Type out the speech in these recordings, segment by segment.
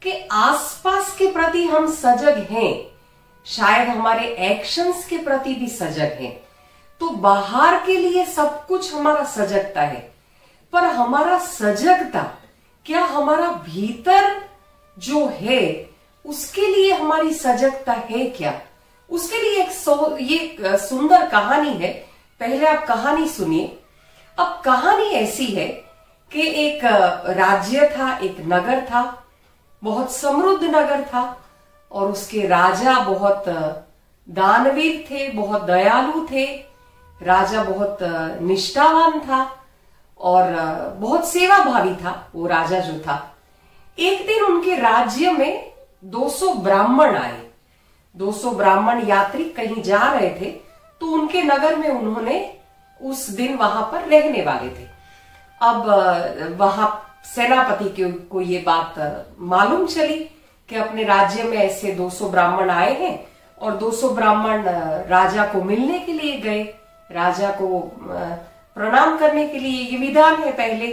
कि आसपास के प्रति हम सजग हैं, शायद हमारे एक्शंस के प्रति भी सजग हैं। तो बाहर के लिए सब कुछ हमारा सजगता है, पर हमारा सजगता क्या हमारा भीतर जो है उसके लिए हमारी सजगता है क्या? उसके लिए एक सुंदर कहानी है। पहले आप कहानी सुनिए। अब कहानी ऐसी है कि एक राज्य था, एक नगर था, बहुत समृद्ध नगर था, और उसके राजा बहुत दानवीर थे, बहुत दयालु थे। राजा बहुत निष्ठावान था और बहुत सेवाभावी था वो राजा जो था। एक दिन उनके राज्य में 200 ब्राह्मण आए। 200 ब्राह्मण यात्री कहीं जा रहे थे, तो उनके नगर में उन्होंने उस दिन वहां पर रहने वाले थे। अब वहां सेनापति को ये बात मालूम चली कि अपने राज्य में ऐसे 200 ब्राह्मण आए हैं, और 200 ब्राह्मण राजा को मिलने के लिए गए। राजा को प्रणाम करने के लिए, ये विधान है पहले।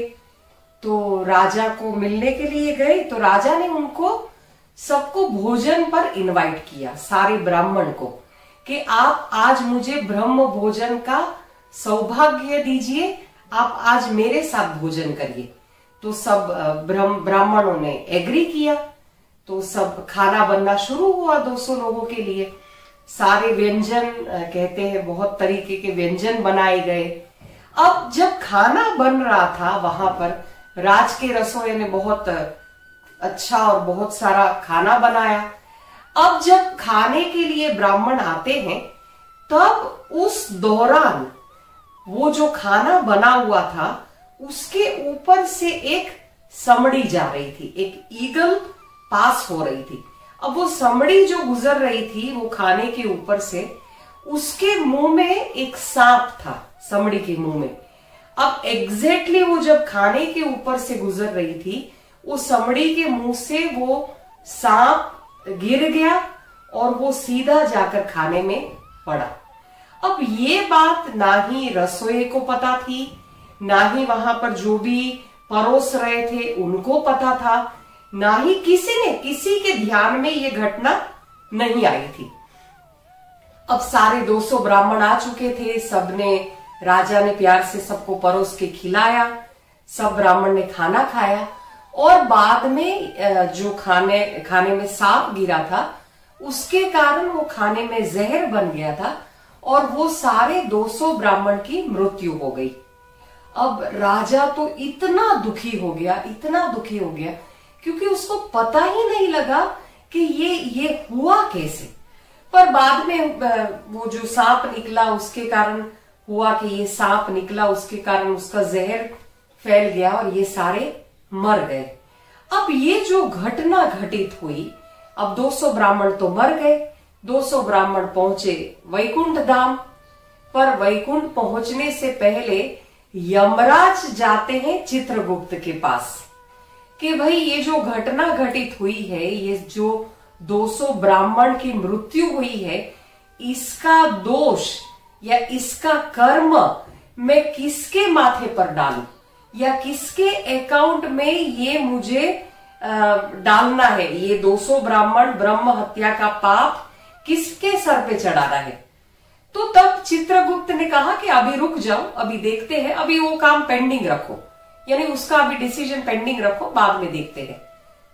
तो राजा को मिलने के लिए गए, तो राजा ने उनको सबको भोजन पर इनवाइट किया, सारे ब्राह्मण को, कि आप आज मुझे ब्रह्म भोजन का सौभाग्य दीजिए, आप आज मेरे साथ भोजन करिए। तो सब ब्राह्मणों ने एग्री किया। तो सब खाना बनना शुरू हुआ 200 लोगों के लिए। सारे व्यंजन कहते हैं, बहुत तरीके के व्यंजन बनाए गए। अब जब खाना बन रहा था वहां पर, राज के रसोई ने बहुत अच्छा और बहुत सारा खाना बनाया। अब जब खाने के लिए ब्राह्मण आते हैं, तब उस दौरान वो जो खाना बना हुआ था उसके ऊपर से एक समड़ी जा रही थी, एक ईगल पास हो रही थी। अब वो समड़ी जो गुजर रही थी वो खाने के ऊपर से, उसके मुंह में एक सांप था, समड़ी के मुंह में। अब एग्जैक्टली वो जब खाने के ऊपर से गुजर रही थी, वो समड़ी के मुंह से वो सांप गिर गया और वो सीधा जाकर खाने में पड़ा। अब ये बात ना ही रसोई को पता थी, ना ही वहां पर जो भी परोस रहे थे उनको पता था, ना ही किसी के ध्यान में ये घटना नहीं आई थी। अब सारे 200 ब्राह्मण आ चुके थे। सबने, राजा ने प्यार से सबको परोस के खिलाया। सब ब्राह्मण ने खाना खाया, और बाद में जो खाने में सांप गिरा था उसके कारण वो खाने में जहर बन गया था, और वो सारे 200 ब्राह्मण की मृत्यु हो गई। अब राजा तो इतना दुखी हो गया, इतना दुखी हो गया, क्योंकि उसको पता ही नहीं लगा कि ये हुआ कैसे। पर बाद में वो जो सांप निकला उसके कारण हुआ कि ये सांप निकला, उसके कारण उसका जहर फैल गया और ये सारे मर गए। अब ये जो घटना घटित हुई, अब 200 ब्राह्मण तो मर गए। 200 ब्राह्मण पहुंचे वैकुंठ धाम, पर वैकुंठ पहुंचने से पहले यमराज जाते हैं चित्रगुप्त के पास कि भाई ये जो घटना घटित हुई है, ये जो 200 ब्राह्मण की मृत्यु हुई है, इसका दोष या इसका कर्म मैं किसके माथे पर डालूं, या किसके अकाउंट में ये मुझे डालना है। ये 200 ब्राह्मण ब्रह्म हत्या का पाप किसके सर पे चढ़ाना है। तो तब चित्रगुप्त ने कहा कि अभी रुक जाओ, अभी देखते हैं, अभी वो काम पेंडिंग रखो, यानी उसका अभी डिसीजन पेंडिंग रखो, बाद में देखते हैं।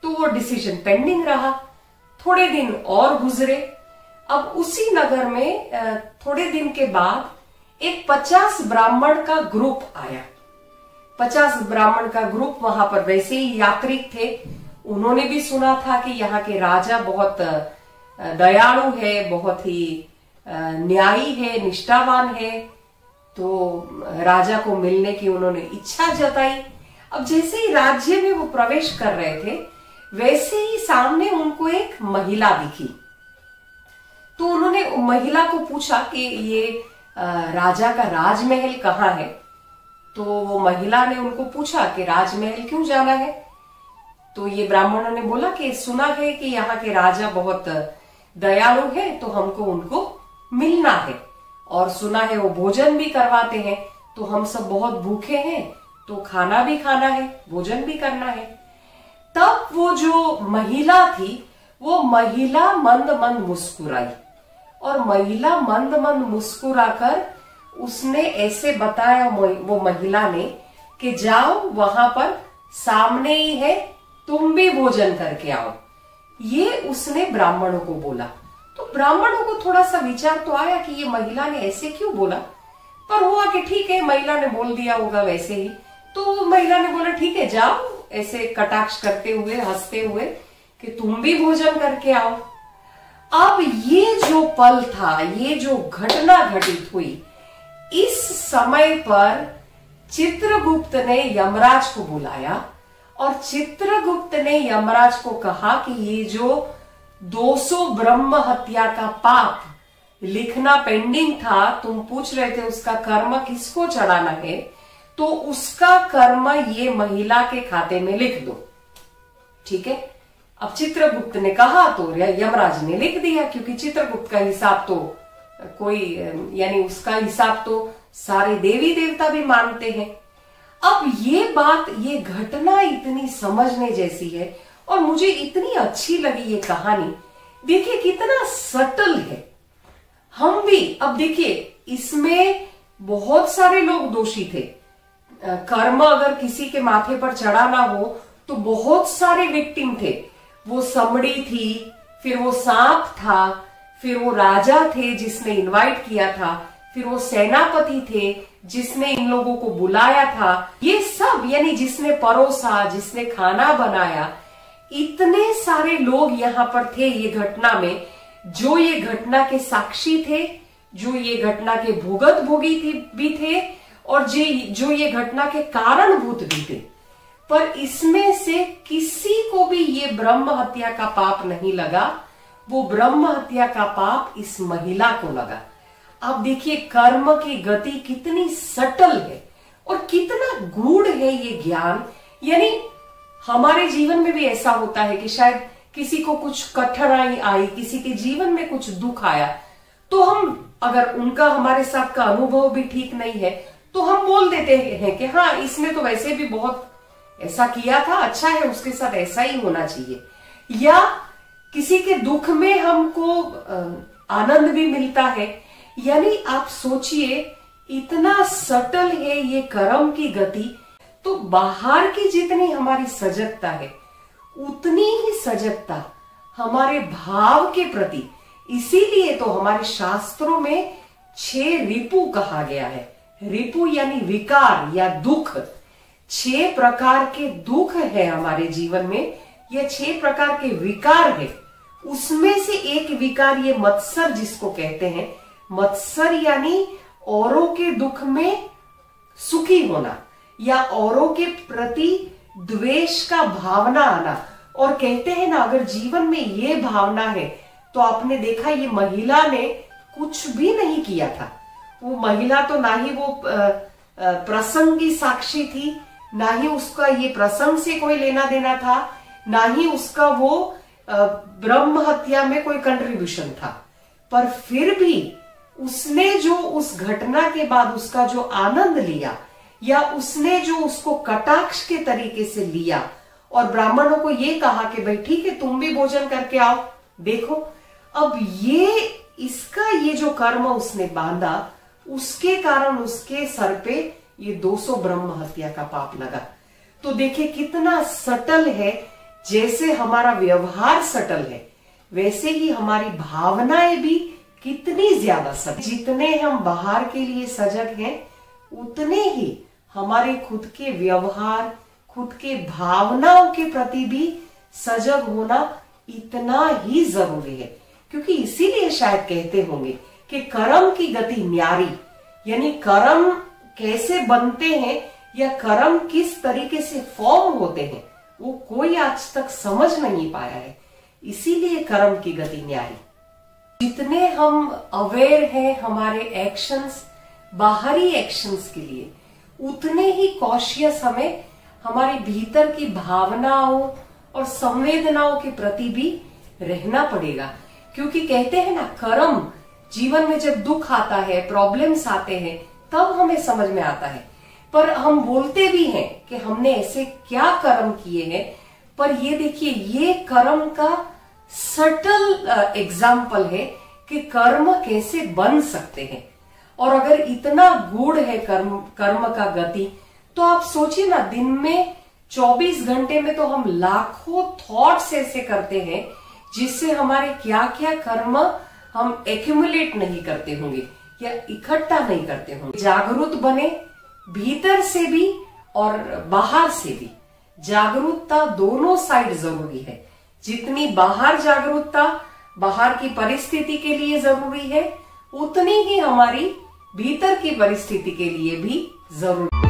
तो वो डिसीजन पेंडिंग रहा। थोड़े दिन और गुजरे। अब उसी नगर में थोड़े दिन के बाद एक 50 ब्राह्मण का ग्रुप आया। 50 ब्राह्मण का ग्रुप वहां पर वैसे ही यात्रिक थे। उन्होंने भी सुना था कि यहाँ के राजा बहुत दयालु है, बहुत ही न्यायी है, निष्ठावान है। तो राजा को मिलने की उन्होंने इच्छा जताई। अब जैसे ही राज्य में वो प्रवेश कर रहे थे, वैसे ही सामने उनको एक महिला दिखी। तो उन्होंने महिला को पूछा कि ये राजा का राजमहल कहाँ है। तो वो महिला ने उनको पूछा कि राजमहल क्यों जाना है। तो ये ब्राह्मणों ने बोला कि सुना है कि यहाँ के राजा बहुत दयालु है, तो हमको उनको मिलना है, और सुना है वो भोजन भी करवाते हैं, तो हम सब बहुत भूखे हैं, तो खाना भी खाना है, भोजन भी करना है। तब वो जो महिला थी वो महिला मंद मंद मुस्कुराई, और महिला मंद मंद मुस्कुराकर उसने ऐसे बताया वो महिला ने कि जाओ वहां पर सामने ही है, तुम भी भोजन करके आओ। ये उसने ब्राह्मणों को बोला। तो ब्राह्मणों को थोड़ा सा विचार तो आया कि ये महिला ने ऐसे क्यों बोला, पर हुआ कि ठीक है, महिला ने बोल दिया होगा वैसे ही। तो महिला ने बोला ठीक है जाओ, ऐसे कटाक्ष करते हुए हंसते हुए कि तुम भी भोजन करके आओ। अब ये जो पल था, ये जो घटना घटित हुई, इस समय पर चित्रगुप्त ने यमराज को बुलाया और चित्रगुप्त ने यमराज को कहा कि ये जो 200 ब्रह्म हत्या का पाप लिखना पेंडिंग था, तुम पूछ रहे थे उसका कर्म किसको चढ़ाना है, तो उसका कर्म ये महिला के खाते में लिख दो। ठीक है, अब चित्रगुप्त ने कहा तो यमराज ने लिख दिया, क्योंकि चित्रगुप्त का हिसाब तो कोई, यानी उसका हिसाब तो सारे देवी देवता भी मानते हैं। अब ये बात, ये घटना इतनी समझने जैसी है और मुझे इतनी अच्छी लगी ये कहानी। देखिए कितना सटल है। हम भी, अब देखिए इसमें बहुत सारे लोग दोषी थे। कर्म अगर किसी के माथे पर चढ़ाना हो तो बहुत सारे विक्टिम थे। वो समड़ी थी, फिर वो सांप था, फिर वो राजा थे जिसने इनवाइट किया था, फिर वो सेनापति थे जिसने इन लोगों को बुलाया था। ये सब, यानी जिसने परोसा, जिसने खाना बनाया, इतने सारे लोग यहाँ पर थे ये घटना में, जो ये घटना के साक्षी थे, जो ये घटना के भुगत भोगी भी थे, और जो ये घटना के कारणभूत भी थे। पर इसमें से किसी को भी ये ब्रह्म हत्या का पाप नहीं लगा। वो ब्रह्म हत्या का पाप इस महिला को लगा। अब देखिए कर्म की गति कितनी सटल है और कितना गूढ़ है ये ज्ञान। यानी हमारे जीवन में भी ऐसा होता है कि शायद किसी को कुछ कठिनाई आई, किसी के जीवन में कुछ दुख आया, तो हम, अगर उनका हमारे साथ का अनुभव भी ठीक नहीं है, तो हम बोल देते हैं कि हाँ इसने तो वैसे भी बहुत ऐसा किया था, अच्छा है, उसके साथ ऐसा ही होना चाहिए। या किसी के दुख में हमको आनंद भी मिलता है। यानी आप सोचिए इतना सटल है ये कर्म की गति। तो बाहर की जितनी हमारी सजगता है, उतनी ही सजगता हमारे भाव के प्रति। इसीलिए तो हमारे शास्त्रों में 6 रिपु कहा गया है। रिपु यानी विकार या दुख। 6 प्रकार के दुख है हमारे जीवन में, ये 6 प्रकार के विकार है। उसमें से एक विकार ये मत्सर जिसको कहते हैं। मत्सर यानी औरों के दुख में सुखी होना, या औरों के प्रति द्वेष का भावना आना। और कहते हैं ना, अगर जीवन में ये भावना है, तो आपने देखा ये महिला ने कुछ भी नहीं किया था। वो महिला तो ना ही वो प्रसंग की साक्षी थी, ना ही उसका ये प्रसंग से कोई लेना देना था, ना ही उसका वो ब्रह्म हत्या में कोई कंट्रीब्यूशन था। पर फिर भी उसने जो उस घटना के बाद उसका जो आनंद लिया, या उसने जो उसको कटाक्ष के तरीके से लिया और ब्राह्मणों को ये कहा कि भाई ठीक है तुम भी भोजन करके आओ। देखो अब ये जो कर्म उसने बांधा, उसके कारण उसके सर पे ये 200 ब्रह्म हत्या का पाप लगा। तो देखिए कितना सटल है। जैसे हमारा व्यवहार सटल है, वैसे ही हमारी भावनाएं भी कितनी ज्यादा सटल। जितने हम बाहर के लिए सजग हैं, उतने ही हमारे खुद के व्यवहार, खुद के भावनाओं के प्रति भी सजग होना इतना ही जरूरी है। क्योंकि इसीलिए शायद कहते होंगे कि कर्म की गति न्यारी, यानी कर्म कैसे बनते हैं या कर्म किस तरीके से फॉर्म होते हैं, वो कोई आज तक समझ नहीं पाया है। इसीलिए कर्म की गति न्यारी। जितने हम अवेयर हैं हमारे एक्शंस, बाहरी एक्शंस के लिए, उतने ही कॉशियस हमें हमारे भीतर की भावनाओं और संवेदनाओं के प्रति भी रहना पड़ेगा। क्योंकि कहते हैं ना, कर्म जीवन में जब दुख आता है, प्रॉब्लम्स आते हैं, तब हमें समझ में आता है। पर हम बोलते भी हैं कि हमने ऐसे क्या कर्म किए हैं, पर ये देखिए, ये कर्म का सटल एग्जाम्पल है कि कर्म कैसे बन सकते हैं। और अगर इतना गूढ़ है कर्म का गति, तो आप सोचिए ना, दिन में 24 घंटे में तो हम लाखों थॉट्स ऐसे करते हैं जिससे हमारे क्या क्या कर्म हम एक्यूमुलेट नहीं करते होंगे या इकट्ठा नहीं करते होंगे। जागरूक बने, भीतर से भी और बाहर से भी। जागरूकता दोनों साइड जरूरी है। जितनी बाहर जागरूकता बाहर की परिस्थिति के लिए जरूरी है, उतनी ही हमारी भीतर की परिस्थिति के लिए भी जरूरी है।